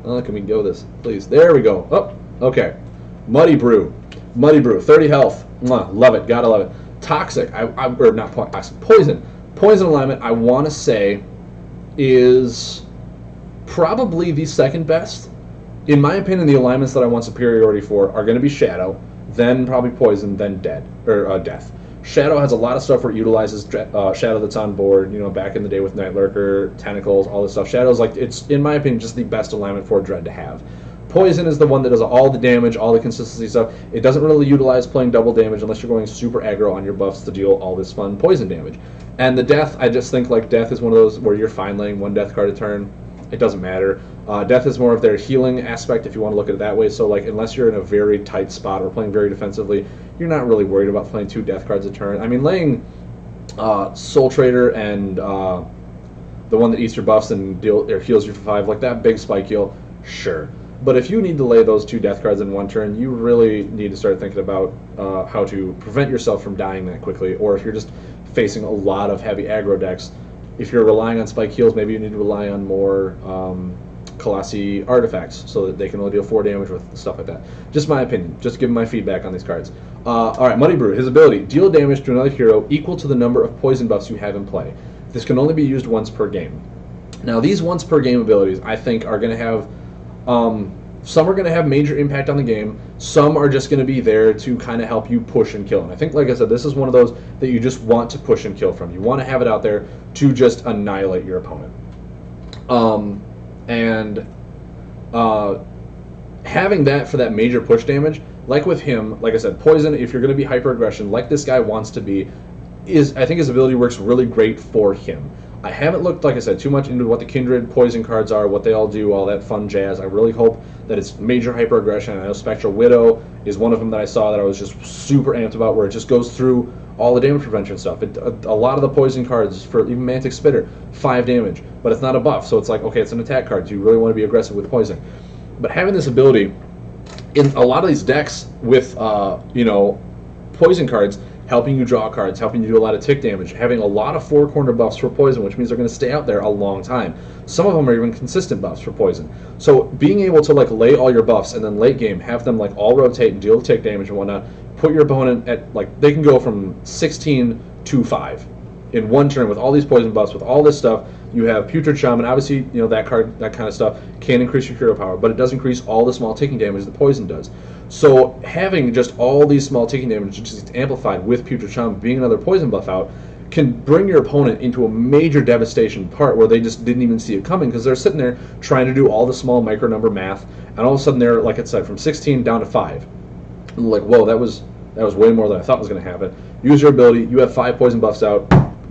Can we go this, please? There we go. Oh, okay. Muddy Brew. Muddy Brew, 30 health. Mwah, love it, gotta love it. Toxic, or not toxic, Poison. Poison alignment, I want to say, is probably the second best. In my opinion, the alignments that I want superiority for are going to be Shadow, then probably Poison, then Death. Shadow has a lot of stuff where it utilizes Shadow that's on board, you know, back in the day with Night Lurker, Tentacles, all this stuff. Shadow's like, it's, in my opinion, just the best alignment for Dread to have. Poison is the one that does all the damage, all the consistency stuff. It doesn't really utilize playing double damage unless you're going super aggro on your buffs to deal all this fun poison damage. And the Death, I just think like Death is one of those where you're fine laying one Death card a turn. It doesn't matter. Death is more of their healing aspect if you want to look at it that way. So like unless you're in a very tight spot or playing very defensively, you're not really worried about playing 2 Death cards a turn. I mean, laying Soul Trader and the one that eats your buffs and heals you for 5, like that big spike heal, sure. But if you need to lay those 2 Death cards in one turn, you really need to start thinking about how to prevent yourself from dying that quickly. Or if you're just facing a lot of heavy aggro decks, if you're relying on spike heals, maybe you need to rely on more Colossi artifacts so that they can only deal 4 damage with stuff like that. Just my opinion. Just giving my feedback on these cards. Alright, Muddy Brew. His ability. Deal damage to another hero equal to the number of poison buffs you have in play. This can only be used once per game. Now, these once per game abilities, I think, are going to have... some are going to have major impact on the game. Some are just going to be there to kind of help you push and kill. And I think, like I said, this is one of those that you just want to push and kill from. You want to have it out there to just annihilate your opponent. Having that for that major push damage, like with him, like I said, Poison, if you're going to be hyper-aggression, like this guy wants to be, I think his ability works really great for him. I haven't looked, like I said, too much into what the Kindred Poison cards are, what they all do, all that fun jazz. I really hope that it's major hyper-aggression. I know Spectral Widow is one of them that I saw that I was just super amped about, where it just goes through all the damage prevention stuff. A lot of the Poison cards, for even Mantic Spitter, 5 damage, but it's not a buff, so it's like, okay, it's an attack card. Do you really want to be aggressive with Poison? But having this ability in a lot of these decks with, you know, Poison cards, helping you draw cards, helping you do a lot of tick damage, having a lot of 4-corner buffs for Poison, which means they're going to stay out there a long time. Some of them are even consistent buffs for Poison. So being able to like lay all your buffs and then late game have them like all rotate and deal tick damage and whatnot, put your opponent at like, they can go from 16 to 5 in one turn with all these Poison buffs, with all this stuff. You have Putrid Shaman, obviously, you know, that card, that kind of stuff can increase your hero power, but it does increase all the small ticking damage that Poison does. So having just all these small ticking damage just amplified with Putrid Shaman being another Poison buff out can bring your opponent into a major devastation part where they just didn't even see it coming because they're sitting there trying to do all the small micro number math, and all of a sudden they're, like I said, from 16 down to 5. And like, whoa, that was way more than I thought was going to happen. Use your ability, you have 5 Poison buffs out,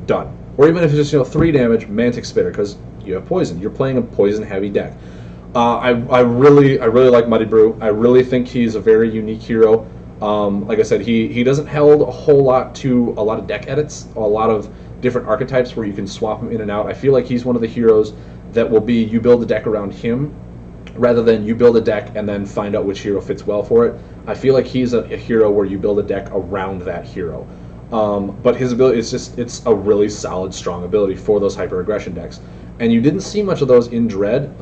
done. Or even if it's just, you know, 3 damage, Mantic Spitter, because you have Poison. You're playing a Poison-heavy deck. I really like Muddy Brew. I really think he's a very unique hero. Like I said, he doesn't held a whole lot to a lot of deck edits, a lot of different archetypes where you can swap him in and out. I feel like he's one of the heroes that will be, you build a deck around him, rather than you build a deck and then find out which hero fits well for it. I feel like he's a hero where you build a deck around that hero. But his ability is just, it's a really solid, strong ability for those hyper-aggression decks. And you didn't see much of those in Dread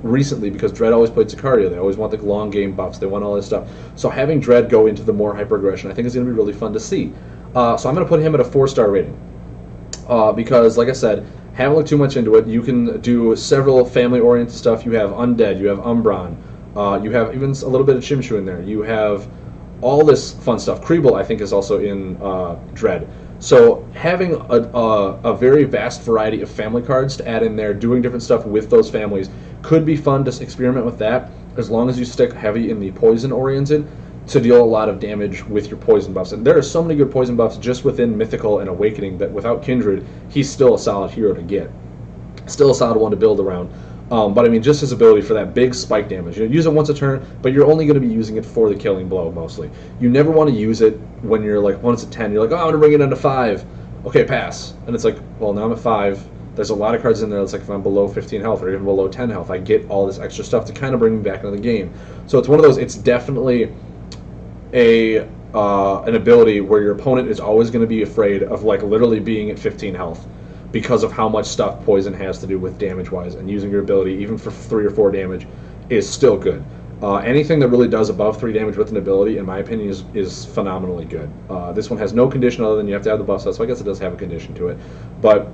recently because Dread always played Sicario. They always want the long game buffs. They want all this stuff. So having Dread go into the more hyper-aggression, I think is going to be really fun to see. So I'm going to put him at a 4-star rating. Because, like I said, haven't looked too much into it. You can do several family-oriented stuff. You have Undead. You have Umbron. You have even a little bit of Chimshu in there. You have all this fun stuff. Kreeble, I think, is also in Dread. So having a very vast variety of family cards to add in there, doing different stuff with those families, could be fun to experiment with that, as long as you stick heavy in the Poison-oriented to deal a lot of damage with your Poison buffs. And there are so many good Poison buffs just within Mythical and Awakening that without Kindred, he's still a solid hero to get. Still a solid one to build around. But I mean, just his ability for that big spike damage. You know, use it once a turn, but you're only going to be using it for the killing blow mostly. You never want to use it when you're like, when it's at 10, you're like, oh, I'm going to bring it down to 5. Okay, pass. And it's like, well, now I'm at 5. There's a lot of cards in there that's like, if I'm below 15 health or even below 10 health, I get all this extra stuff to kind of bring me back into the game. So it's one of those, it's definitely an ability where your opponent is always going to be afraid of like literally being at 15 health, because of how much stuff Poison has to do with damage-wise, and using your ability, even for 3 or 4 damage, is still good. Anything that really does above 3 damage with an ability, in my opinion, is phenomenally good. This one has no condition other than you have to have the buff set, so I guess it does have a condition to it. But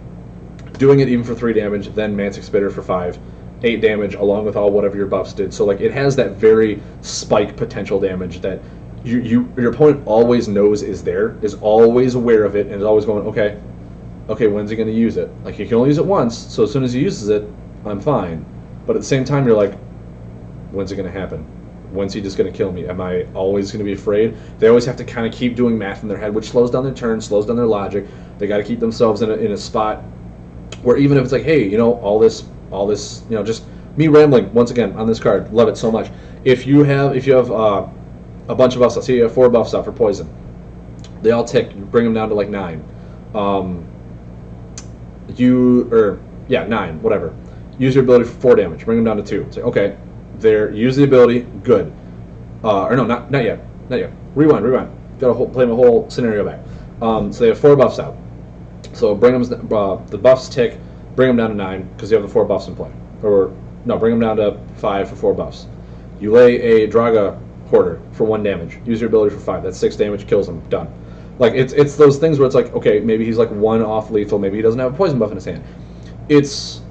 doing it even for 3 damage, then Mantic Spitter for 5, 8 damage, along with all whatever your buffs did. So like it has that very spike potential damage that your opponent always knows is there, is always aware of it, and is always going, okay, when's he going to use it? Like he can only use it once, so as soon as he uses it, I'm fine. But at the same time, you're like, when's it going to happen? When's he just going to kill me? Am I always going to be afraid? They always have to kind of keep doing math in their head, which slows down their turn, slows down their logic. They got to keep themselves in a spot where even if it's like, hey, all this, just me rambling once again on this card, love it so much. If you have a bunch of buffs, let's say you have 4 buffs out for poison, they all tick. You bring them down to like 9. 9, whatever. Use your ability for 4 damage. Bring them down to 2. Say, okay, there. Use the ability. Good. Or no, not yet. Not yet. Rewind. Got to play my whole scenario back. So they have 4 buffs out. So bring them. The buffs tick. Bring them down to 9 because you have the 4 buffs in play. Or no, bring them down to 5 for 4 buffs. You lay a Draga Hoarder for 1 damage. Use your ability for 5. That's 6 damage. Kills him. Done. Like it's those things where it's like, okay, maybe he's like 1 off lethal. Maybe he doesn't have a poison buff in his hand. It's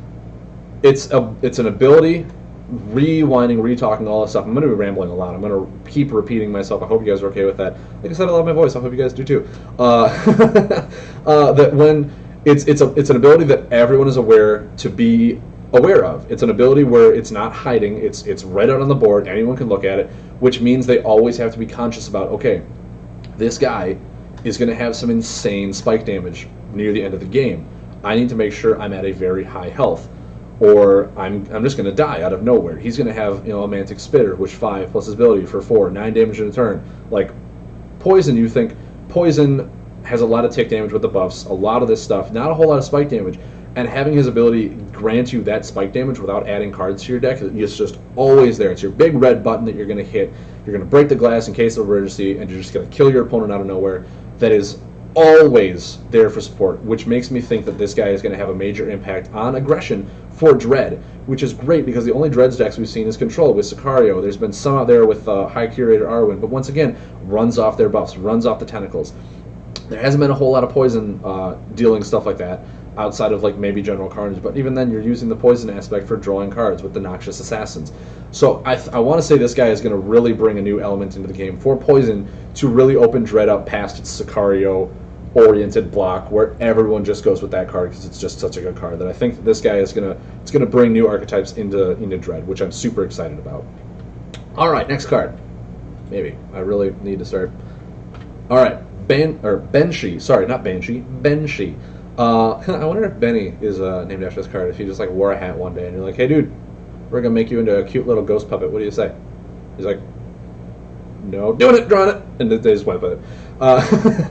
an ability, rewinding, re-talking, all this stuff. I'm going to be rambling a lot. I'm going to keep repeating myself. I hope you guys are okay with that. Like I said, I love my voice. I hope you guys do too. That when it's an ability that everyone is aware to be aware of. It's an ability where it's not hiding. It's right out on the board. Anyone can look at it, which means they always have to be conscious about, okay, this guy is going to have some insane spike damage near the end of the game. I need to make sure I'm at a very high health, or I'm just going to die out of nowhere. He's going to have a Mantic Spitter, which 5 plus his ability for 4, 9 damage in a turn. Like poison, you think poison has a lot of tick damage with the buffs, a lot of this stuff, not a whole lot of spike damage, and having his ability grant you that spike damage without adding cards to your deck is just always there. It's your big red button that you're going to hit. You're going to break the glass in case of emergency, and you're just going to kill your opponent out of nowhere. That is always there for support, which makes me think that this guy is going to have a major impact on aggression for Dread, which is great because the only Dreads decks we've seen is Control with Sicario. There's been some out there with High Curator Arwen, but once again, runs off their buffs, runs off the tentacles. There hasn't been a whole lot of poison dealing stuff like that outside of like maybe General Carnage, but even then you're using the poison aspect for drawing cards with the Noxious Assassins. So I want to say this guy is going to really bring a new element into the game for poison to really open Dread up past its Sicario oriented block where everyone just goes with that card because it's just such a good card that I think that this guy is gonna bring new archetypes into Dread, which I'm super excited about. All right, next card. Maybe I really need to start. All right, Banshee. Sorry, not Banshee. Banshee. I wonder if Benny is named after this card. If he just like wore a hat one day and you're like, hey dude, we're gonna make you into a cute little ghost puppet. What do you say? He's like, no, doing it, drawing it, and they just went with it.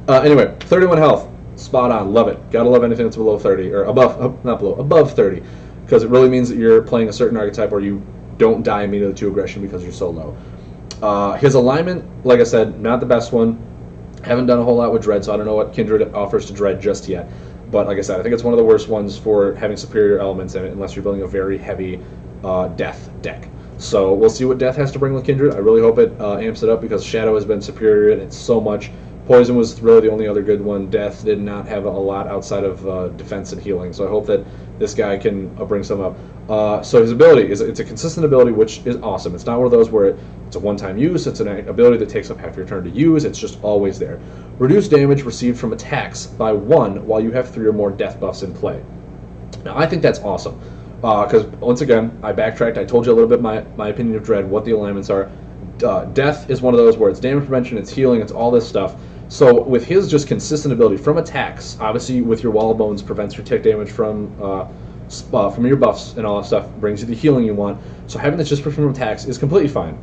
Anyway, 31 health, spot on, love it. Gotta love anything that's below 30 or above 30, because it really means that you're playing a certain archetype or you don't die immediately to aggression because you're so low. His alignment, like I said, not the best one. Haven't done a whole lot with Dread, so I don't know what Kindred offers to Dread just yet. But like I said, I think it's one of the worst ones for having superior elements in it, unless you're building a very heavy Death deck. So we'll see what Death has to bring with Kindred. I really hope it amps it up because Shadow has been superior in it so much. Poison was really the only other good one. Death did not have a lot outside of defense and healing, so I hope that this guy can bring some up. So his ability it's a consistent ability, which is awesome. It's not one of those where it's a one-time use. It's an ability that takes up half your turn to use. It's just always there. Reduce damage received from attacks by 1 while you have 3 or more death buffs in play. Now I think that's awesome because once again I backtracked. I told you a little bit my opinion of Dread, what the alignments are. Death is one of those where it's damage prevention, it's healing, it's all this stuff. So with his just consistent ability from attacks, obviously with your Wall of Bones prevents your tick damage from your buffs and all that stuff, brings you the healing you want. So having this just from attacks is completely fine.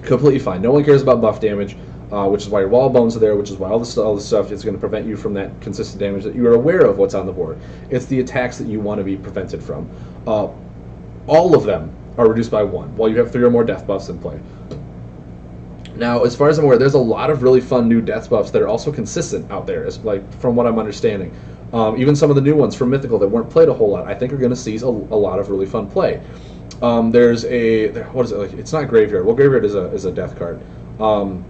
Completely fine. No one cares about buff damage, which is why your Wall of Bones are there, which is why all this stuff is going to prevent you from that consistent damage that you are aware of what's on the board. It's the attacks that you want to be prevented from. All of them are reduced by 1 while you have 3 or more death buffs in play. Now, as far as I'm aware, there's a lot of really fun new death buffs that are also consistent out there, from what I'm understanding. Even some of the new ones from Mythical that weren't played a whole lot, I think are going to see a lot of really fun play. There's what is it like? It's not graveyard. Well, graveyard is a death card. Um,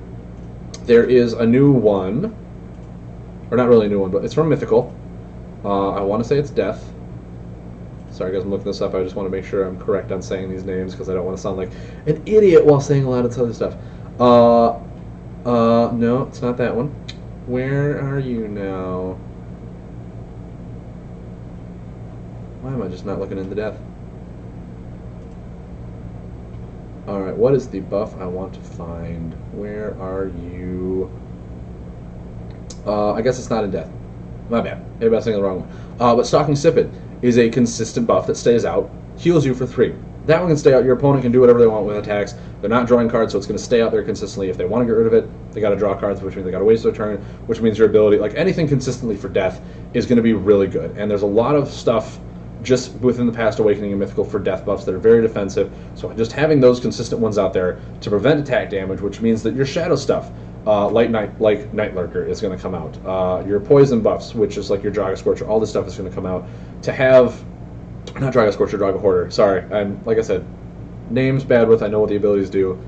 there is a new one, or not really a new one, but it's from Mythical. I want to say it's death. Sorry guys, I'm looking this up. I just want to make sure I'm correct on saying these names because I don't want to sound like an idiot while saying a lot of this other stuff. No, it's not that one. Where are you now? Why am I just not looking into death? Alright, what is the buff I want to find? Where are you? I guess it's not in death. My bad. Maybe I was thinking the wrong one. But Stalking Sipid is a consistent buff that stays out, heals you for 3. That one can stay out. Your opponent can do whatever they want with attacks. They're not drawing cards, so it's going to stay out there consistently. If they want to get rid of it, they got to draw cards, which means they got to waste their turn, which means your ability, like anything consistently for death, is going to be really good. And there's a lot of stuff just within the past Awakening and Mythical for death buffs that are very defensive. So just having those consistent ones out there to prevent attack damage, which means that your shadow stuff, like Night Lurker, is going to come out. Your poison buffs, which is like your Draga Scorcher, all this stuff is going to come out. To have, not Draga Scorcher, Draga Hoarder. Sorry, I'm like I said, names bad with. I know what the abilities do.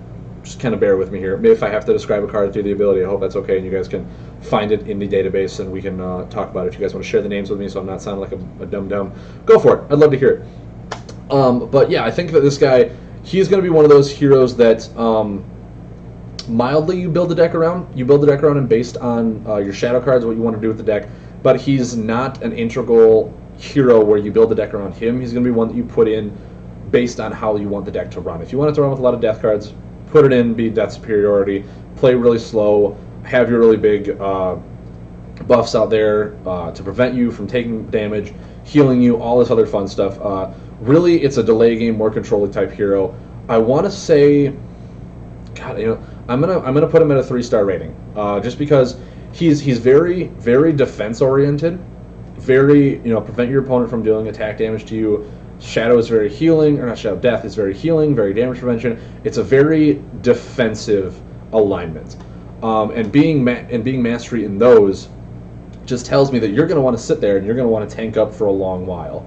Just kind of bear with me here. Maybe if I have to describe a card through the ability, I hope that's okay, and you guys can find it in the database, and we can talk about it. If you guys want to share the names with me, so I'm not sounding like a dum-dum, go for it. I'd love to hear it. But yeah, I think that this guy, he's going to be one of those heroes that mildly you build the deck around. You build the deck around and based on your shadow cards, what you want to do with the deck. But he's not an integral hero where you build the deck around him. He's going to be one that you put in based on how you want the deck to run. If you want it to run with a lot of death cards, put it in, be death superiority, play really slow, have your really big buffs out there to prevent you from taking damage, healing you, all this other fun stuff. Really, it's a delay game, more controlling type hero. I want to say, God, you know, I'm gonna put him at a 3-star rating, just because he's very defense oriented, very, you know, prevent your opponent from dealing attack damage to you. Shadow is very healing, or not Shadow, Death is very healing, very damage prevention. It's a very defensive alignment, and being mastery in those just tells me that you're going to want to sit there and you're going to want to tank up for a long while,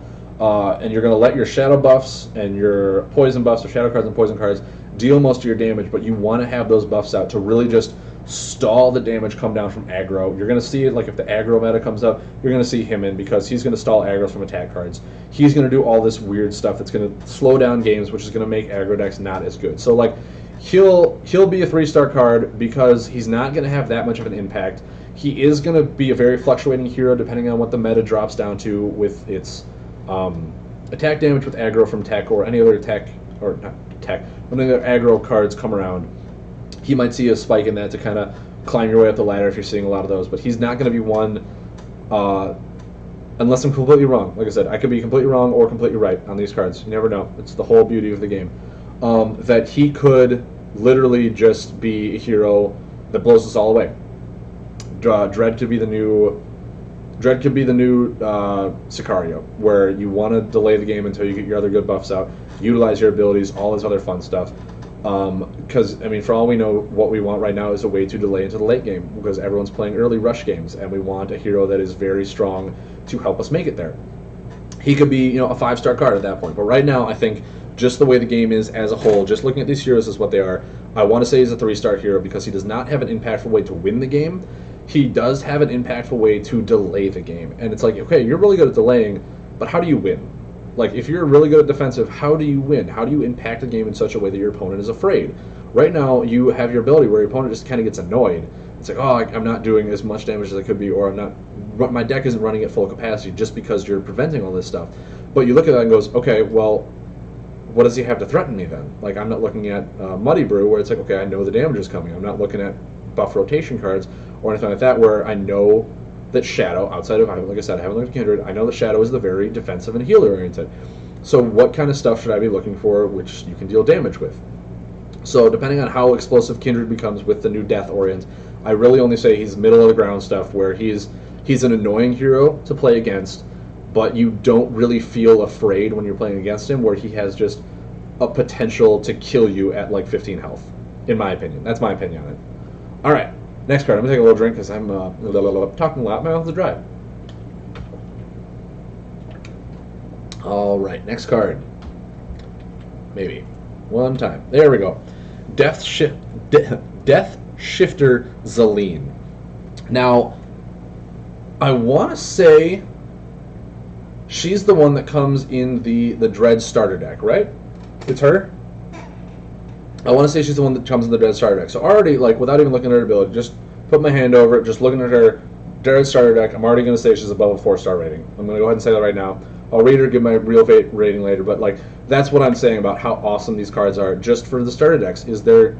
and you're going to let your shadow buffs and your poison buffs, or shadow cards and poison cards, deal most of your damage, but you want to have those buffs out to really just stall the damage come down from aggro. You're going to see it, like if the aggro meta comes up, you're going to see him in, because he's going to stall aggros from attack cards. He's going to do all this weird stuff that's going to slow down games, which is going to make aggro decks not as good. So like, he'll be a 3-star card because he's not going to have that much of an impact. He is going to be a very fluctuating hero depending on what the meta drops down to with its attack damage with aggro from tech, or any other attack, or not tech, when the aggro cards come around. He might see a spike in that to kind of climb your way up the ladder if you're seeing a lot of those. But he's not going to be one, unless I'm completely wrong. Like I said, I could be completely wrong or completely right on these cards. You never know. It's the whole beauty of the game. That he could literally just be a hero that blows us all away. Dread could be the new Sicario, where you want to delay the game until you get your other good buffs out, utilize your abilities, all this other fun stuff. Because, I mean, for all we know, what we want right now is a way to delay into the late game, because everyone's playing early rush games, and we want a hero that is very strong to help us make it there. He could be, you know, a 5-star card at that point, but right now I think just the way the game is as a whole, just looking at these heroes as what they are, I want to say he's a 3-star hero because he does not have an impactful way to win the game. He does have an impactful way to delay the game, and it's like, okay, you're really good at delaying, but how do you win? Like, if you're really good at defensive, how do you win? How do you impact the game in such a way that your opponent is afraid? Right now, you have your ability where your opponent just kind of gets annoyed. It's like, oh, I'm not doing as much damage as I could be, or my deck isn't running at full capacity just because you're preventing all this stuff. But you look at that and goes, okay, well, what does he have to threaten me then? Like, I'm not looking at Muddy Brew, where it's like, okay, I know the damage is coming. I'm not looking at buff rotation cards or anything like that, where I know that Shadow, outside of, like I said, I haven't looked at Kindred, I know that Shadow is the very defensive and healer oriented. So what kind of stuff should I be looking for which you can deal damage with? So depending on how explosive Kindred becomes with the new Death orient, I really only say he's middle of the ground stuff, where he's an annoying hero to play against, but you don't really feel afraid when you're playing against him, where he has just a potential to kill you at like 15 health, in my opinion. That's my opinion on it. All right. Next card. I'm going to take a little drink because I'm talking a lot. My mouth is dry. All right. Next card. Maybe. One time. There we go. Death, Death Shifter Zaleen. Now, I want to say she's the one that comes in the Dread starter deck, right? It's her? I want to say she's the one that comes in the Dread starter deck. So already, like, without even looking at her ability, just put my hand over it, just looking at her Dread starter deck, I'm already going to say she's above a 4-star rating. I'm going to go ahead and say that right now. I'll read her, give my real rating later, but, like, that's what I'm saying about how awesome these cards are just for the starter decks, is they're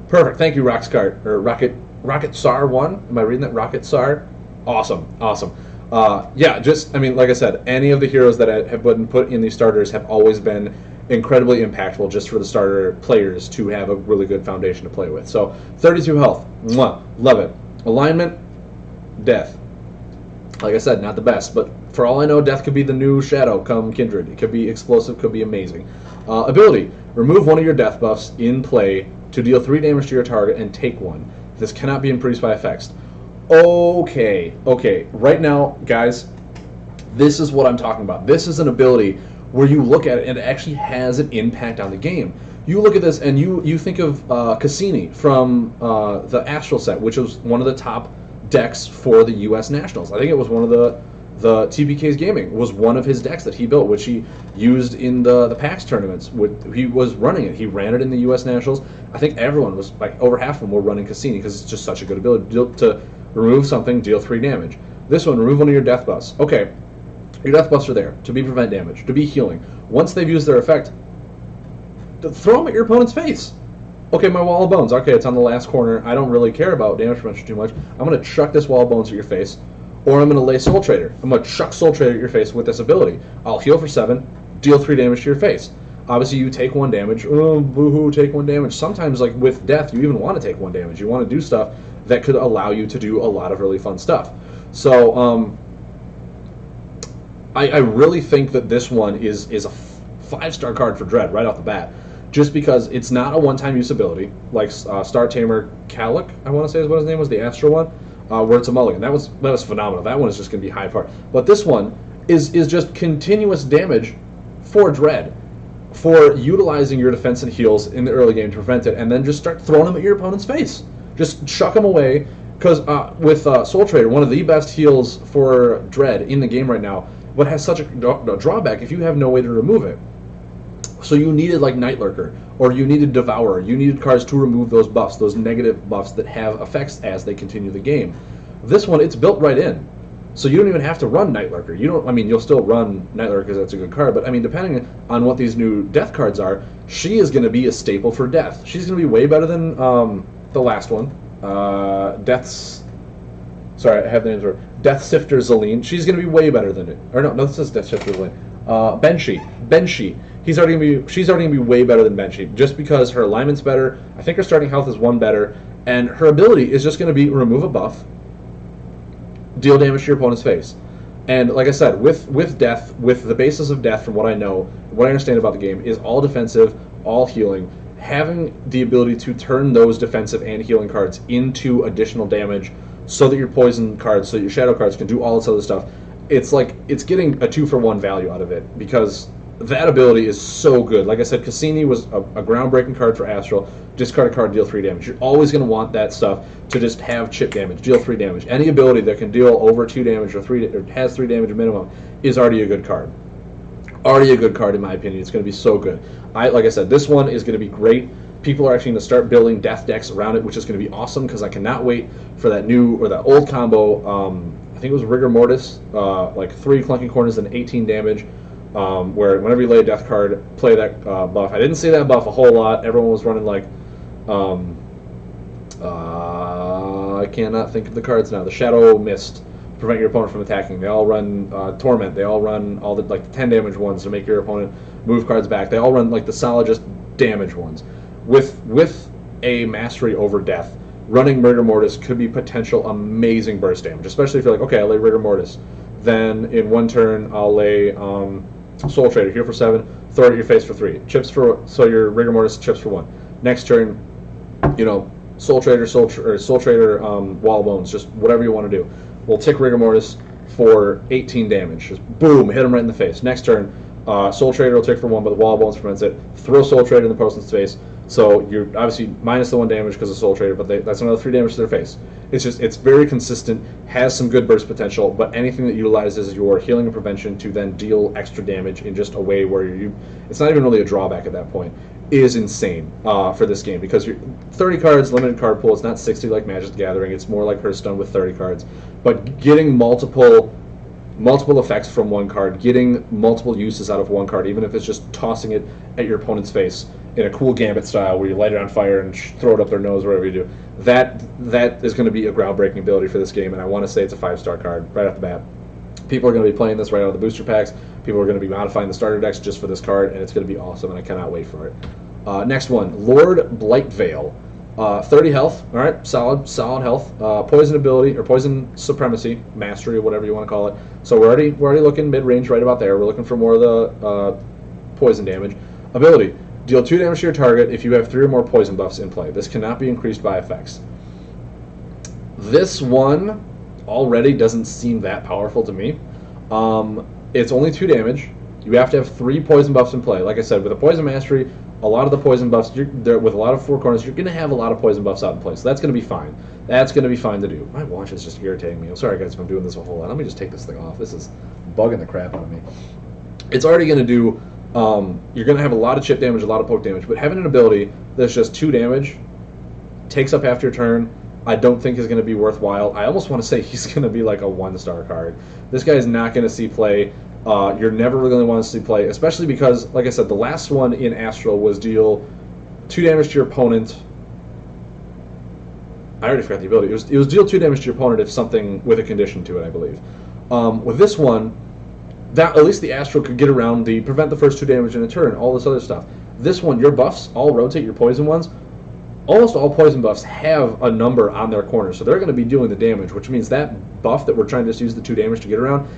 perfect. Thank you, Roxcart, or Rocket Sar 1. Am I reading that? Rocket Sar? Awesome. Yeah, just, I mean, like I said, any of the heroes that have been put in these starters have always been incredibly impactful just for the starter players to have a really good foundation to play with. So, 32 health. Mwah, love it. Alignment, Death. Like I said, not the best, but for all I know, Death could be the new Shadow come Kindred. It could be explosive, could be amazing. Ability, remove one of your death buffs in play to deal 3 damage to your target and take 1. This cannot be increased by effects. Okay. Right now, guys, this is what I'm talking about. This is an ability where you look at it and it actually has an impact on the game. You look at this and you think of Cassini from the Astral set, which was one of the top decks for the U.S. Nationals. I think it was one of the TPK's Gaming was one of his decks that he built, which he used in the PAX tournaments. He was running it. He ran it in the U.S. Nationals. I think everyone was, like, over half of them were running Cassini because it's just such a good ability to remove something, deal 3 damage. This one, remove one of your death buffs. Okay, your death buffs are there to be prevent damage, to be healing. Once they've used their effect, throw them at your opponent's face. Okay, my Wall of Bones. Okay, it's on the last corner. I don't really care about damage prevention too much. I'm going to chuck this Wall of Bones at your face, or I'm going to lay Soul Trader. I'm going to chuck Soul Trader at your face with this ability. I'll heal for 7, deal 3 damage to your face. Obviously, you take 1 damage. Oh, boo-hoo, take 1 damage. Sometimes, like with Death, you even want to take 1 damage. You want to do stuff that could allow you to do a lot of really fun stuff. So, I really think that this one is a 5-star card for Dread right off the bat, just because it's not a one-time use ability like Star Tamer Kalik, I want to say is what his name was, the Astral one, where it's a mulligan. That was phenomenal. That one is just going to be high par. But this one is just continuous damage for Dread, for utilizing your defense and heals in the early game to prevent it, and then just start throwing them at your opponent's face. Just chuck them away, because with Soul Trader, one of the best heals for Dread in the game right now, but has such a drawback if you have no way to remove it. So you needed, like, Night Lurker, or you needed Devourer. You needed cards to remove those buffs, those negative buffs that have effects as they continue the game. This one, it's built right in. So you don't even have to run Night Lurker. You don't. I mean, you'll still run Night Lurker because that's a good card, but I mean, depending on what these new Death cards are, she is going to be a staple for Death. She's going to be way better than the last one. Sorry, I have the names wrong. Death Sifter Zaleen. She's going to be way better than it. Or no, this is Death Sifter Zaleen. Benshi. She's already gonna be way better than Benshi, just because her alignment's better. I think her starting health is 1 better, and her ability is just going to be remove a buff, deal damage to your opponent's face. And like I said, with Death, with the basis of Death, from what I know, what I understand about the game, is all defensive, all healing. Having the ability to turn those defensive and healing cards into additional damage, so that your poison cards, so your shadow cards can do all this other stuff. It's like it's getting a 2-for-1 value out of it, because that ability is so good. Like I said, Cassini was a groundbreaking card for Astral. Discard a card, deal 3 damage. You're always going to want that stuff to just have chip damage, deal 3 damage. Any ability that can deal over 2 damage or has 3 damage minimum is already a good card. Already a good card, in my opinion. It's going to be so good. Like I said, this one is going to be great. People are actually going to start building Death decks around it, which is going to be awesome, because I cannot wait for that new, or that old combo. I think it was Rigor Mortis, like 3 clunking corners and 18 damage. Where whenever you lay a Death card, play that buff. I didn't see that buff a whole lot. Everyone was running like, I cannot think of the cards now. The Shadow Mist, prevent your opponent from attacking. They all run Torment. They all run all the, like, the 10 damage ones to make your opponent move cards back. They all run, like, the solid just damage ones. With a mastery over Death, running Rigor Mortis could be potential amazing burst damage, especially if you're like, okay, I'll lay Rigor Mortis. Then in 1 turn, I'll lay Soul Trader, heal for 7, throw it at your face for 3. Chips for, so your Rigor Mortis chips for 1. Next turn, you know, Soul Trader, Wall of Bones, just whatever you want to do. We'll tick Rigor Mortis for 18 damage. Just boom, hit him right in the face. Next turn, Soul Trader will tick for 1, but the Wall of Bones prevents it. Throw Soul Trader in the opponent's face. So you're obviously minus the 1 damage because of Soul Trader, but that's another 3 damage to their face. It's very consistent, has some good burst potential, but anything that utilizes your healing and prevention to then deal extra damage in just a way where it's not even really a drawback at that point, is insane for this game, because you're 30 cards, limited card pool. It's not 60 like Magic the Gathering. It's more like Hearthstone with 30 cards. But getting multiple effects from one card, getting multiple uses out of one card, even if it's just tossing it at your opponent's face in a cool Gambit style where you light it on fire and throw it up their nose, whatever you do, that is going to be a groundbreaking ability for this game, and I want to say it's a 5-star card right off the bat. People are going to be playing this right out of the booster packs. People are going to be modifying the starter decks just for this card, and it's going to be awesome, and I cannot wait for it. Next one, Lord Blightveil. 30 health, all right, solid health. Poison ability, or poison supremacy, mastery, or whatever you want to call it. So we're already looking mid-range right about there. We're looking for more of the poison damage. Ability, deal 2 damage to your target if you have 3 or more poison buffs in play. This cannot be increased by effects. This one already doesn't seem that powerful to me. It's only 2 damage. You have to have 3 poison buffs in play. Like I said, with a poison mastery, a lot of the poison buffs, with a lot of 4 corners, you're going to have a lot of poison buffs out in play. So that's going to be fine. That's going to be fine to do. My watch is just irritating me. I'm sorry, guys, if I'm doing this a whole lot. Let me just take this thing off. This is bugging the crap out of me. It's already going to do, you're going to have a lot of chip damage, a lot of poke damage, but having an ability that's just 2 damage, takes up half your turn, I don't think is going to be worthwhile. I almost want to say he's going to be like a 1-star card. This guy is not going to see play. You're never really going to want to see play, especially because, like I said, the last one in Astral was deal 2 damage to your opponent. I already forgot the ability. It was deal 2 damage to your opponent if something with a condition to it, I believe. With this one, that at least the Astral could get around the prevent the first 2 damage in a turn, all this other stuff. This one, your buffs all rotate your poison ones. Almost all poison buffs have a number on their corner, so they're going to be doing the damage, which means that buff that we're trying to just use the 2 damage to get around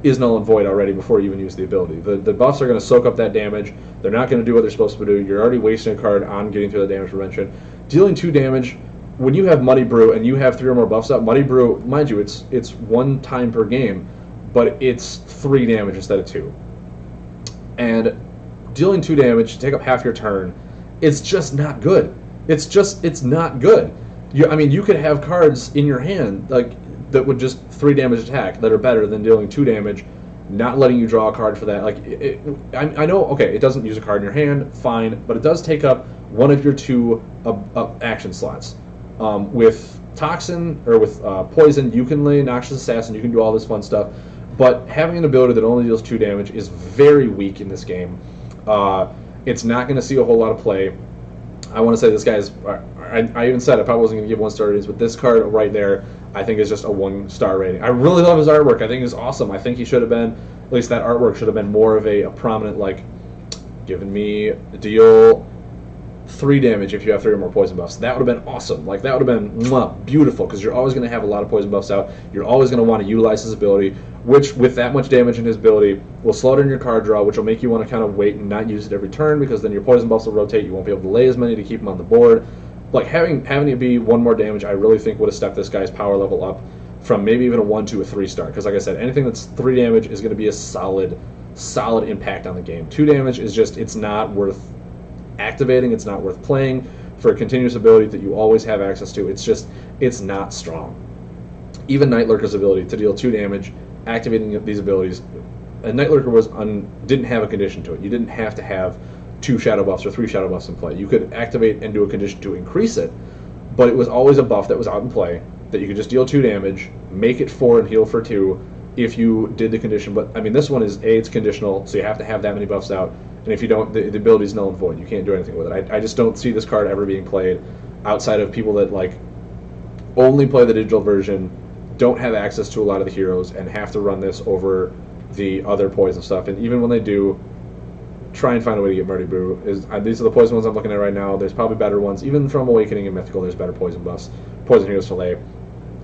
is null and void already before you even use the ability. The buffs are going to soak up that damage. They're not going to do what they're supposed to do. You're already wasting a card on getting through the damage prevention. Dealing 2 damage, when you have Muddy Brew and you have 3 or more buffs out, Muddy Brew, mind you, it's 1 time per game, but it's 3 damage instead of 2. And dealing 2 damage to take up half your turn, it's just not good. It's not good. You could have cards in your hand that would just 3 damage attack that are better than dealing 2 damage, not letting you draw a card for that. I know, okay, it doesn't use a card in your hand, fine, but it does take up one of your 2 action slots. With Toxin, or with Poison, you can lay Noxious Assassin, you can do all this fun stuff, but having an ability that only deals 2 damage is very weak in this game. It's not going to see a whole lot of play. I want to say this guy is, I even said I probably wasn't going to give 1-star ratings, but this card right there, I think is just a 1-star rating. I really love his artwork. I think it's awesome. I think he should have been, at least that artwork should have been more of a prominent, giving me deal 3 damage if you have 3 or more poison buffs. That would have been awesome. That would have been beautiful, because you're always going to have a lot of poison buffs out. You're always going to want to utilize his ability, which, with that much damage in his ability, will slow down your card draw, which will make you want to kind of wait and not use it every turn, because then your poison buffs will rotate. You won't be able to lay as many to keep them on the board. Having it be 1 more damage, I really think would have stepped this guy's power level up from maybe even a 1 to a 3-star. Because, like I said, anything that's 3 damage is going to be a solid impact on the game. 2 damage is just, it's not worth activating. It's not worth playing for a continuous ability that you always have access to. It's not strong. Even Night Lurker's ability to deal 2 damage, activating these abilities, and Night Lurker didn't have a condition to it. You didn't have to have 2 shadow buffs or 3 shadow buffs in play. You could activate and do a condition to increase it, but it was always a buff that was out in play that you could just deal 2 damage, make it 4 and heal for 2 if you did the condition. But this one is it's conditional, so you have to have that many buffs out, and if you don't, the ability is null and void. You can't do anything with it. I just don't see this card ever being played outside of people that only play the digital version, don't have access to a lot of the heroes, and have to run this over the other poison stuff. And even when they do, try and find a way to get Muddy Brew. These are the poison ones I'm looking at right now. There's probably better ones. Even from Awakening and Mythical, there's better poison buffs. Poison Heroes Fillet.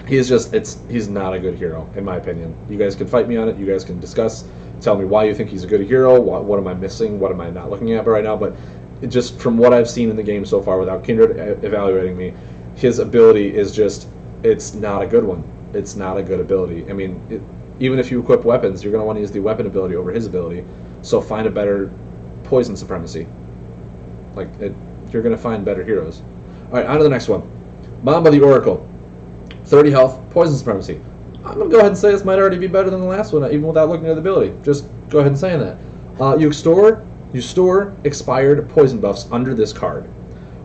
He's not a good hero, in my opinion. You guys can fight me on it. You guys can discuss. Tell me why you think he's a good hero. What am I missing? What am I not looking at right now? But just from what I've seen in the game so far, without Kindred evaluating me, his ability is it's not a good one. It's not a good ability. Even if you equip weapons, you're going to want to use the weapon ability over his ability. So find a better poison supremacy. Like, you're going to find better heroes. All right, on to the next one. Mamba the Oracle. 30 health, poison supremacy. I'm going to go ahead and say this might already be better than the last one, even without looking at the ability. Just go ahead and say that. You store expired poison buffs under this card.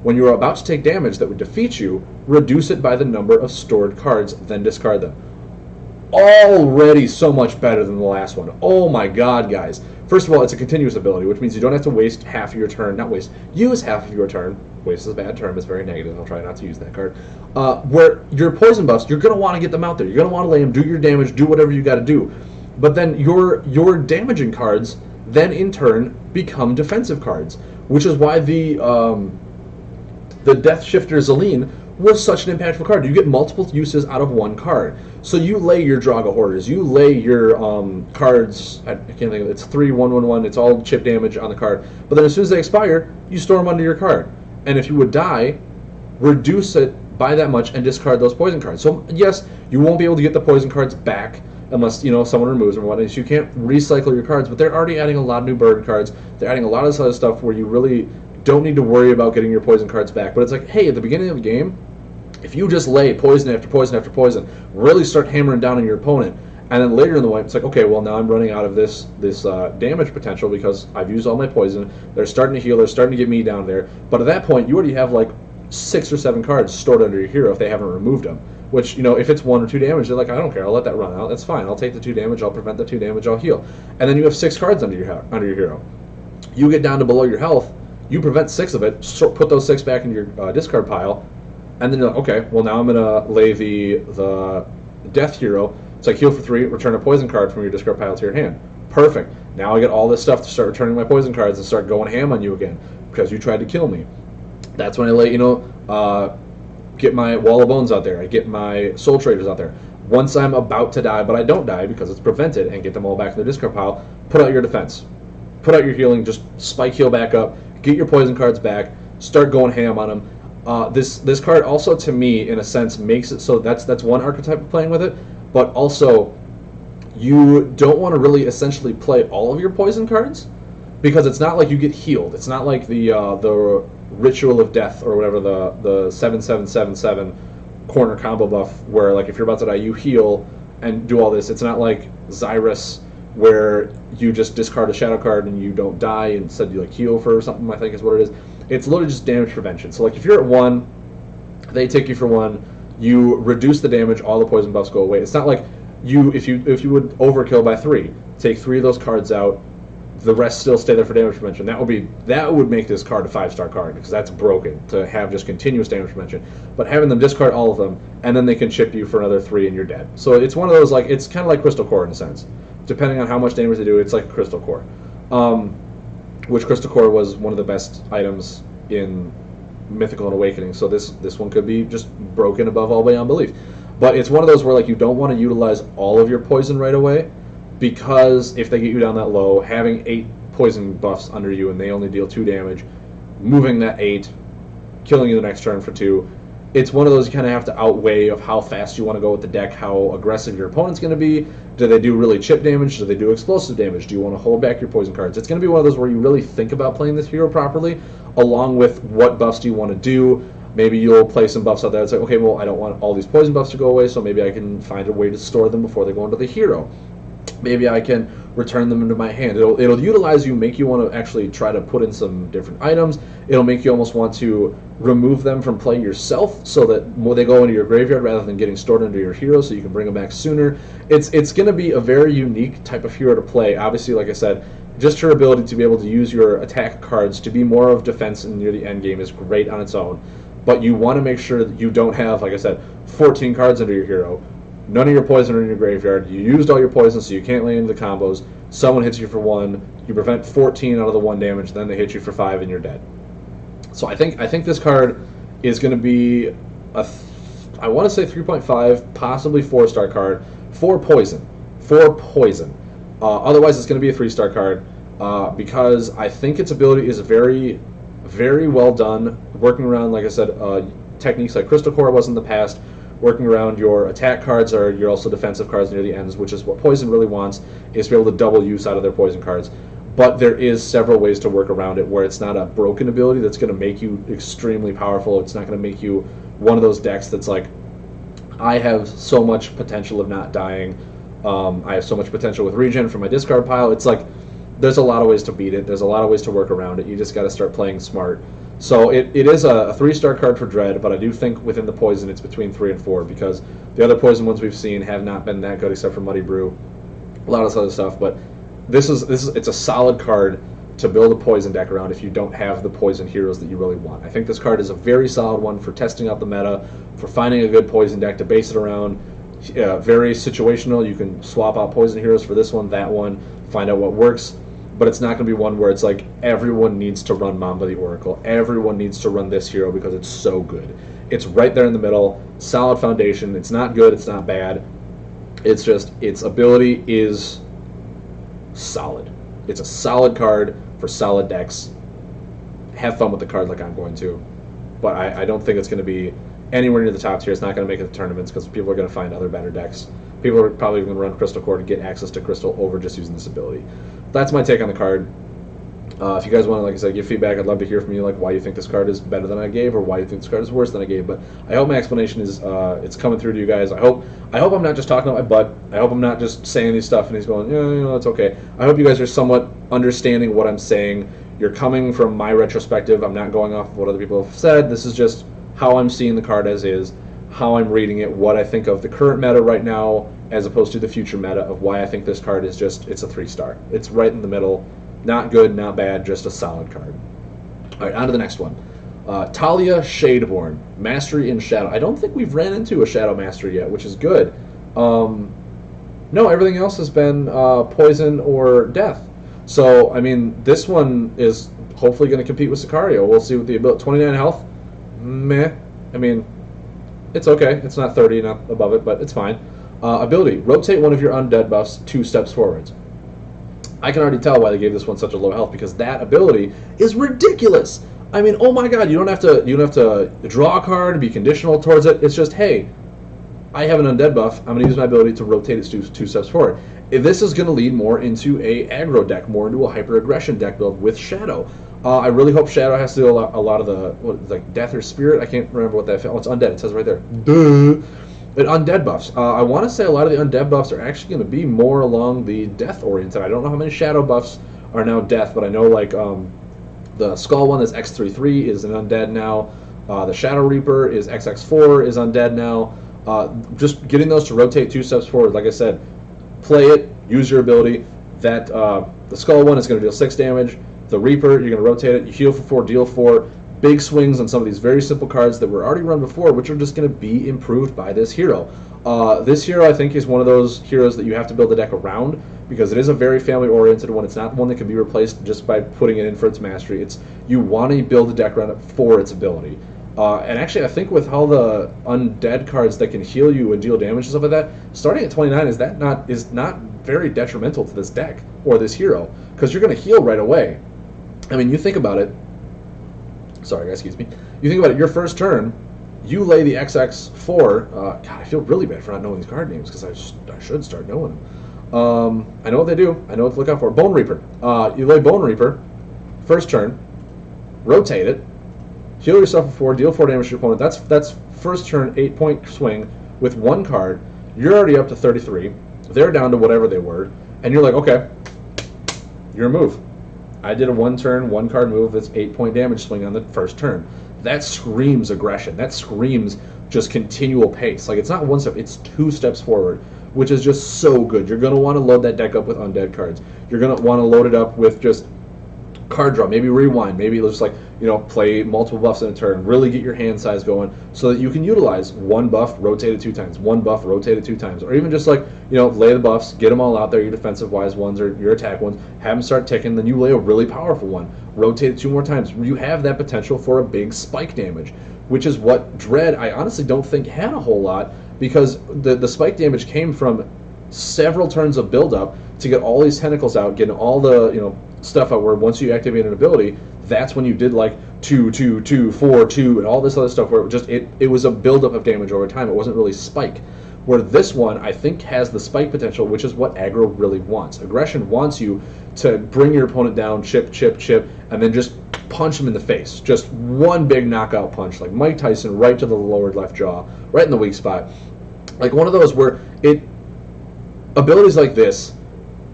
When you are about to take damage that would defeat you, reduce it by the number of stored cards, then discard them. Already so much better than the last one. Oh my god, guys. First of all, it's a continuous ability, which means you don't have to waste half of your turn. Not waste. Use half of your turn. Waste is a bad term. It's very negative. I'll try not to use that card. Where your poison buffs, you're going to want to get them out there. You're going to want to lay them, do your damage, do whatever you got to do. But then your damaging cards then, in turn, become defensive cards, which is why the Death Shifter Zelene was such an impactful card. You get multiple uses out of one card. So you lay your Draga Hoarders, you lay your cards, I can't think of it, it's 3/1/1/1, it's all chip damage on the card. But then as soon as they expire, you store them under your card. And if you would die, reduce it by that much and discard those poison cards. So yes, you won't be able to get the poison cards back unless, you know, someone removes them or whatnot. So you can't recycle your cards, but they're already adding a lot of new burden cards. They're adding a lot of this other stuff where you really don't need to worry about getting your poison cards back. But it's like, hey, at the beginning of the game, if you just lay poison after poison after poison, really start hammering down on your opponent, and then later in the wipe, it's like, okay, well, now I'm running out of this damage potential because I've used all my poison. They're starting to heal. They're starting to get me down there. But at that point, you already have like 6 or 7 cards stored under your hero if they haven't removed them. Which, you know, if it's 1 or 2 damage, they're like, I don't care. I'll let that run out. That's fine. I'll take the 2 damage. I'll prevent the 2 damage. I'll heal. And then you have 6 cards under your hero. You get down to below your health. You prevent 6 of it. Put those 6 back in your discard pile. And then you're like, okay, well, now I'm going to lay the Death Hero. It's like heal for 3, return a poison card from your discard pile to your hand. Perfect. Now I get all this stuff to start returning my poison cards and start going ham on you again because you tried to kill me. That's when I lay, get my Wall of Bones out there. I get my Soul Traders out there. Once I'm about to die, but I don't die because it's prevented, and get them all back in the discard pile, put out your defense. Put out your healing, just spike heal back up, get your poison cards back, start going ham on them. This card also, to me, in a sense, makes it so that's one archetype of playing with it, but also you don't want to really essentially play all of your poison cards because it's not like you get healed. It's not like the Ritual of Death or whatever, the 7/7/7/7 corner combo buff where, like, if you're about to die, you heal and do all this. It's not like Xyrus where you just discard a shadow card and you don't die, instead you like heal for something, I think is what it is. It's literally just damage prevention. So like if you're at 1, they take you for 1, you reduce the damage, all the poison buffs go away. It's not like if you would overkill by 3, take 3 of those cards out, the rest still stay there for damage prevention. That would make this card a 5-star card because that's broken to have just continuous damage prevention. But having them discard all of them and then they can chip you for another 3 and you're dead. So it's one of those, like, it's kind of like Crystal Core in a sense. Depending on how much damage they do, it's like Crystal Core. Which Crystal Core was one of the best items in Mythical and Awakening. So this one could be just broken above all beyond belief. But it's one of those where, like, you don't want to utilize all of your poison right away, because if they get you down that low, having 8 poison buffs under you and they only deal 2 damage, moving that 8, killing you the next turn for 2, it's one of those you kind of have to outweigh of how fast you want to go with the deck, how aggressive your opponent's going to be. Do they do really chip damage? Do they do explosive damage? Do you want to hold back your poison cards? It's going to be one of those where you really think about playing this hero properly, along with what buffs do you want to do. Maybe you'll play some buffs out there. It's like, okay, well, I don't want all these poison buffs to go away, so maybe I can find a way to store them before they go into the hero. Maybe I can return them into my hand. It'll utilize you, make you want to actually try to put in some different items. It'll make you almost want to remove them from play yourself so that they go into your graveyard rather than getting stored into your hero so you can bring them back sooner. It's going to be a very unique type of hero to play. Obviously, like I said, just her ability to be able to use your attack cards to be more of defense near the end game is great on its own. But you want to make sure that you don't have, like I said, 14 cards under your hero. None of your poison are in your graveyard. You used all your poison, so you can't lay into the combos. Someone hits you for 1. You prevent 14 out of the 1 damage. Then they hit you for 5, and you're dead. So I think this card is going to be I want to say 3.5, possibly 4-star card for poison. Otherwise, it's going to be a 3-star card because I think its ability is very, very well done. Working around, like I said, techniques like Crystal Core was in the past. Working around your attack cards or your also defensive cards near the ends, which is what Poison really wants, is to be able to double use out of their poison cards. but there is several ways to work around it where it's not a broken ability that's going to make you extremely powerful. It's not going to make you one of those decks that's like, I have so much potential of not dying. I have so much potential with regen from my discard pile. It's like, there's a lot of ways to beat it. There's a lot of ways to work around it. You just got to start playing smart. So it is a 3-star card for Dread, but I do think within the poison it's between 3 and 4 because the other poison ones we've seen have not been that good except for Muddy Brew, a lot of this other stuff. But it's a solid card to build a poison deck around if you don't have the poison heroes that you really want. I think this card is a very solid one for testing out the meta, for finding a good poison deck to base it around. Very situational. You can swap out poison heroes for this one, that one, find out what works. But it's not going to be one where it's like everyone needs to run Mamba the Oracle. Everyone needs to run this hero because it's so good. It's right there in the middle, solid foundation. It's not good, it's not bad. It's just, its ability is solid. It's a solid card for solid decks. Have fun with the card like I'm going to. But I don't think it's going to be anywhere near the top tier. It's not going to make it to tournaments because people are going to find other better decks. People are probably going to run Crystal Core to get access to Crystal over just using this ability. That's my take on the card. If you guys want to, like I said, give feedback, I'd love to hear from you, like why you think this card is better than I gave, or why you think this card is worse than I gave. But I hope my explanation is it's coming through to you guys. I hope I'm not just talking out my butt. I hope I'm not just saying these stuff and he's going, yeah, it's okay. I hope you guys are somewhat understanding what I'm saying. You're coming from my retrospective. I'm not going off of what other people have said. This is just how I'm seeing the card as is, how I'm reading it, what I think of the current meta right now, as opposed to the future meta of why I think this card is just, it's a 3-star. It's right in the middle. Not good, not bad, just a solid card. All right, on to the next one. Talia Shadeborn, Mastery in Shadow. I don't think we've ran into a Shadow Mastery yet, which is good. No, everything else has been Poison or Death. So, I mean, this one is hopefully going to compete with Sicario. We'll see what the ability. 29 health? Meh. I mean, it's okay. It's not 30, not above it, but it's fine. Ability, rotate one of your undead buffs 2 steps forwards. I can already tell why they gave this one such a low health, because that ability is ridiculous. I mean, oh my god, you don't have to draw a card and be conditional towards it. It's just, hey, I have an undead buff. I'm going to use my ability to rotate it 2 steps forward. If this is going to lead more into a aggro deck, more into a hyper aggression deck build with Shadow. I really hope Shadow has to do a lot of the like Death or Spirit. I can't remember what that. Oh, it's undead. It says right there. Duh. And undead buffs. I want to say a lot of the undead buffs are actually going to be more along the death oriented. I don't know how many shadow buffs are now death, but I know like the Skull one is X33 is an undead now. The Shadow Reaper is XX4 is undead now. Just getting those to rotate 2 steps forward. Like I said, play it, use your ability. That the Skull one is going to deal 6 damage. The Reaper, you're going to rotate it. You heal for 4, deal 4. Big swings on some of these very simple cards that were already run before, which are just going to be improved by this hero. This hero, I think, is one of those heroes that you have to build a deck around, because it is a very family-oriented one. It's not one that can be replaced just by putting it in for its mastery. It's, you want to build a deck around it for its ability. And actually, I think with all the undead cards that can heal you and deal damage and stuff like that, starting at 29 is not very detrimental to this deck or this hero, because you're going to heal right away. I mean, you think about it. Sorry, guys, excuse me. You think about it, your first turn, you lay the XX4. God, I feel really bad for not knowing these card names, because I should start knowing them. I know what they do. I know what to look out for. Bone Reaper. You lay Bone Reaper, first turn, rotate it, heal yourself for 4, deal 4 damage to your opponent. That's first turn 8-point swing with 1 card. You're already up to 33. They're down to whatever they were, and you're like, okay, your move. I did a 1-turn, 1-card move that's 8-point damage swing on the first turn. That screams aggression. That screams just continual pace. Like, it's not 1 step, it's 2 steps forward, which is just so good. You're going to want to load that deck up with undead cards. You're going to want to load it up with just card draw, maybe rewind, maybe just like, play multiple buffs in a turn, really get your hand size going so that you can utilize 1 buff rotated 2 times, 1 buff rotated 2 times, or even just like, lay the buffs, get them all out there, your defensive wise ones or your attack ones, have them start ticking, then you lay a really powerful one, rotate it 2 more times. You have that potential for a big spike damage, which is what Dread, I honestly don't think had a whole lot, because the spike damage came from several turns of build-up to get all these tentacles out, getting all the, stuff out where once you activate an ability, that's when you did like 2, 2, 2, 4, 2, and all this other stuff where it was a buildup of damage over time. It wasn't really spike. Where this one, I think, has the spike potential, which is what aggro really wants. Aggression wants you to bring your opponent down, chip, chip, chip, and then just punch him in the face. Just one big knockout punch, like Mike Tyson, right to the lowered left jaw, right in the weak spot. Like one of those where abilities like this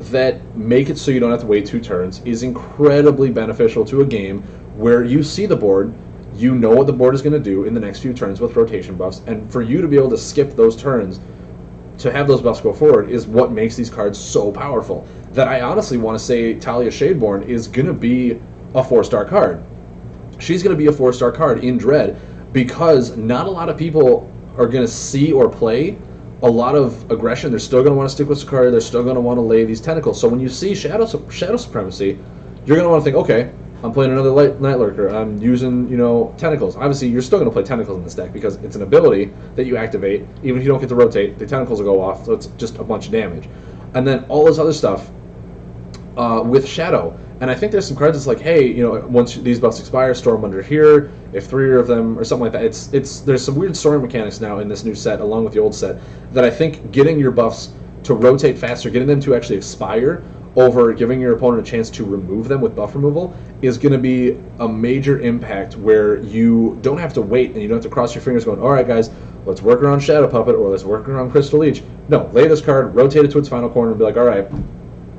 that make it so you don't have to wait 2 turns is incredibly beneficial to a game where you see the board, you know what the board is going to do in the next few turns with rotation buffs, and for you to be able to skip those turns to have those buffs go forward is what makes these cards so powerful. That I honestly want to say Talia Shadeborn is going to be a 4-star card. She's going to be a 4-star card in Dread because not a lot of people are going to see or play a lot of aggression. They're still going to want to stick with Sicaria. They're still going to want to lay these tentacles. So when you see Shadow Supremacy, you're going to want to think, okay, I'm playing another Night Lurker. I'm using, tentacles. Obviously, you're still going to play tentacles in this deck because it's an ability that you activate. Even if you don't get to rotate, the tentacles will go off, so it's just a bunch of damage. And then all this other stuff with Shadow. And I think there's some cards that's like, hey, once these buffs expire, store them under here. If 3 of them or something like that, there's some weird storing mechanics now in this new set, along with the old set, that I think getting your buffs to rotate faster, getting them to actually expire, over giving your opponent a chance to remove them with buff removal is going to be a major impact where you don't have to wait and you don't have to cross your fingers going, all right, guys, let's work around Shadow Puppet or let's work around Crystal Leech. No, lay this card, rotate it to its final corner, and be like, all right,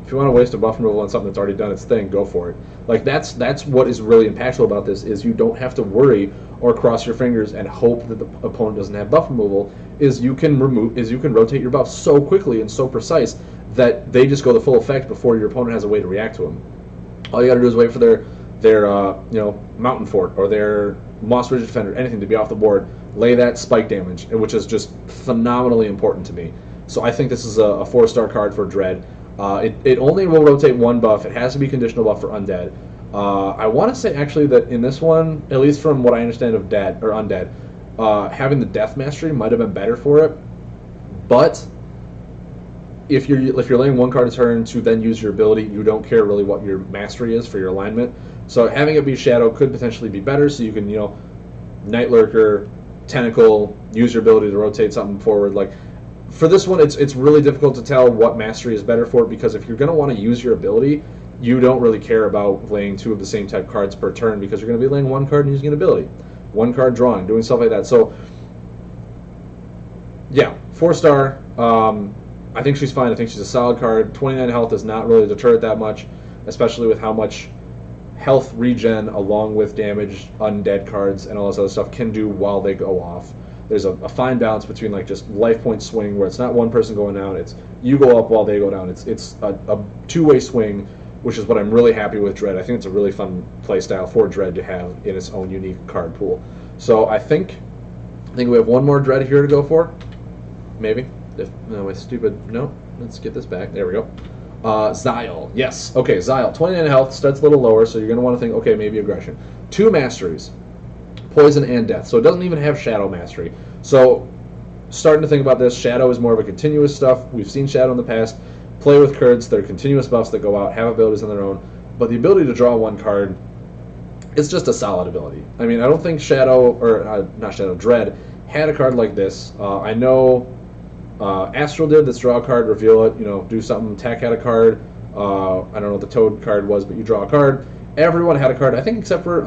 if you want to waste a buff removal on something that's already done its thing, go for it. Like that's what is really impactful about this is you don't have to worry or cross your fingers and hope that the opponent doesn't have buff removal. You can rotate your buffs so quickly and so precise that they just go to full effect before your opponent has a way to react to them. All you got to do is wait for their Mountain Fort or their Moss Ridge Defender, anything to be off the board, lay that spike damage, which is just phenomenally important to me. So I think this is a 4-star card for Dread. It only will rotate 1 buff. It has to be conditional buff for Undead. I want to say actually that in this one, at least from what I understand of Undead, having the Death Mastery might have been better for it, but if you're laying 1 card a turn to then use your ability, you don't care really what your mastery is for your alignment. So having it be Shadow could potentially be better, so you can, Night Lurker, Tentacle, use your ability to rotate something forward. Like, for this one, it's really difficult to tell what mastery is better for it, because if you're going to want to use your ability, you don't really care about laying 2 of the same type cards per turn, because you're going to be laying 1 card and using an ability. 1 card drawing, doing stuff like that. So, yeah, 4-star. I think she's fine. I think she's a solid card. 29 health does not really deter it that much, especially with how much health regen along with damage undead cards and all this other stuff can do while they go off. There's a fine balance between like just life point swing where it's not one person going down, it's you go up while they go down. It's a two-way swing, which is what I'm really happy with Dread. I think it's a really fun play style for Dread to have in its own unique card pool. So I think we have 1 more Dread here to go for. Maybe. Let's get this back. There we go. Xyle. Yes. Okay, Xyle. 29 health, starts a little lower, so you're going to want to think, okay, maybe aggression. 2 masteries. Poison and death. So it doesn't even have Shadow mastery. So starting to think about this, Shadow is more of a continuous stuff. We've seen Shadow in the past. Play with cards. They're continuous buffs that go out, have abilities on their own. But the ability to draw 1 card, it's just a solid ability. I mean, I don't think Dread had a card like this. I know Astral did. Let's draw a card, reveal it, do something, tech had a card. I don't know what the Toad card was, but you draw a card. Everyone had a card, I think, except for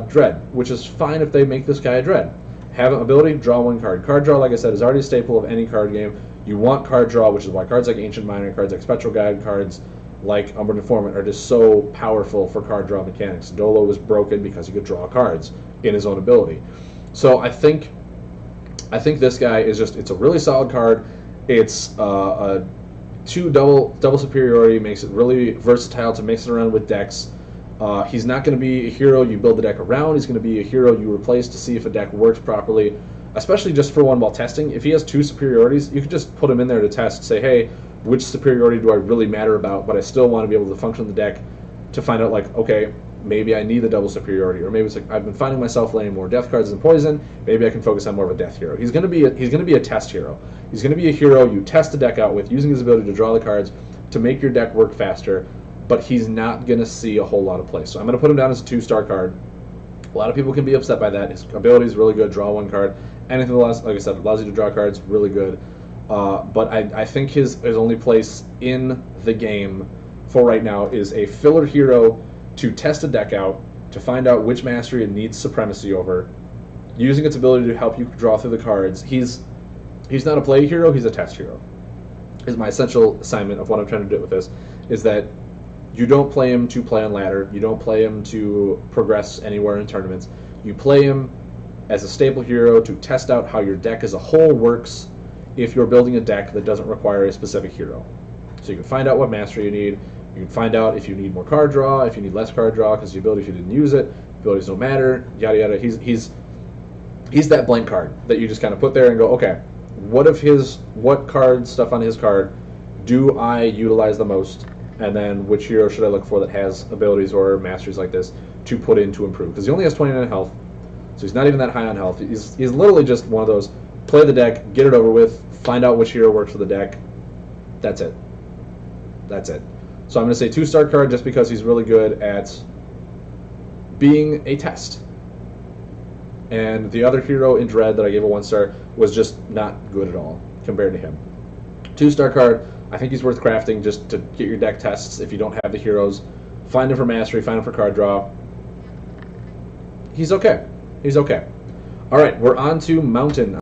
Dread, which is fine if they make this guy a Dread. Have an ability, draw 1 card. Card draw, like I said, is already a staple of any card game. You want card draw, which is why cards like Ancient Miner, cards like Spectral Guide, cards like Umbran Informant are just so powerful for card draw mechanics. Dolo was broken because he could draw cards in his own ability. So I think this guy is it's a really solid card. It's a 2 double superiority, makes it really versatile to mix it around with decks. He's not going to be a hero you build the deck around. He's going to be a hero you replace to see if a deck works properly, especially just for one while testing. If he has 2 superiorities, you could just put him in there to test, say, hey, which superiority do I really matter about, but I still want to be able to function the deck to find out, like, okay, maybe I need the double superiority, or maybe it's like I've been finding myself laying more death cards than poison. Maybe I can focus on more of a death hero. He's going to be a test hero. He's going to be a hero you test the deck out with, using his ability to draw the cards to make your deck work faster. But he's not going to see a whole lot of play. So I'm going to put him down as a 2-star card. A lot of people can be upset by that. His ability is really good. Draw 1 card. Anything that, like I said, allows you to draw cards, really good. But I think his only place in the game for right now is a filler hero to test a deck out, to find out which mastery it needs supremacy over, using its ability to help you draw through the cards. He's not a play hero, he's a test hero. Is my essential assignment of what I'm trying to do with this, is that you don't play him to play on ladder, you don't play him to progress anywhere in tournaments. You play him as a staple hero to test out how your deck as a whole works if you're building a deck that doesn't require a specific hero. So you can find out what mastery you need, you can find out if you need more card draw, if you need less card draw because the ability if you didn't use it, abilities don't matter, yada yada. He's that blank card that you just kind of put there and go, okay, what card stuff on his card do I utilize the most, and then which hero should I look for that has abilities or masteries like this to put in to improve? Because he only has 29 health, so he's not even that high on health. He's literally just one of those, play the deck, get it over with, find out which hero works for the deck. That's it. That's it. So I'm going to say 2-star card just because he's really good at being a test. And the other hero in Dread that I gave a 1-star was just not good at all compared to him. 2-star card, I think he's worth crafting just to get your deck tests if you don't have the heroes. Find him for mastery, find him for card draw. He's okay. He's okay. All right, we're on to Mountain.